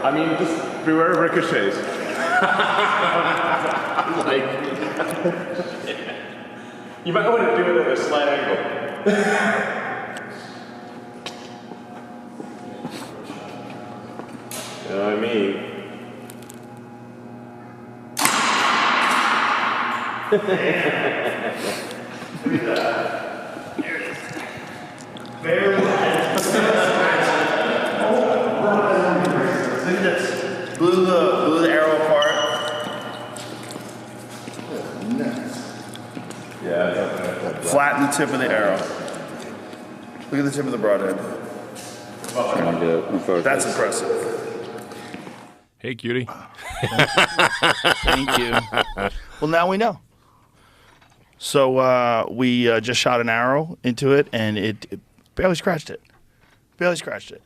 I mean, just beware of ricochets. You might want to do it at a slight angle. You know what I mean? Look at that. There it is. Very light. Look at this. Blew the arrow apart. Nice. Yeah. Flatten the tip of the arrow. Look at the tip of the broadhead. That's impressive. Hey, cutie. Thank you. Well, now we know. So we just shot an arrow into it, and it barely scratched it. Barely scratched it.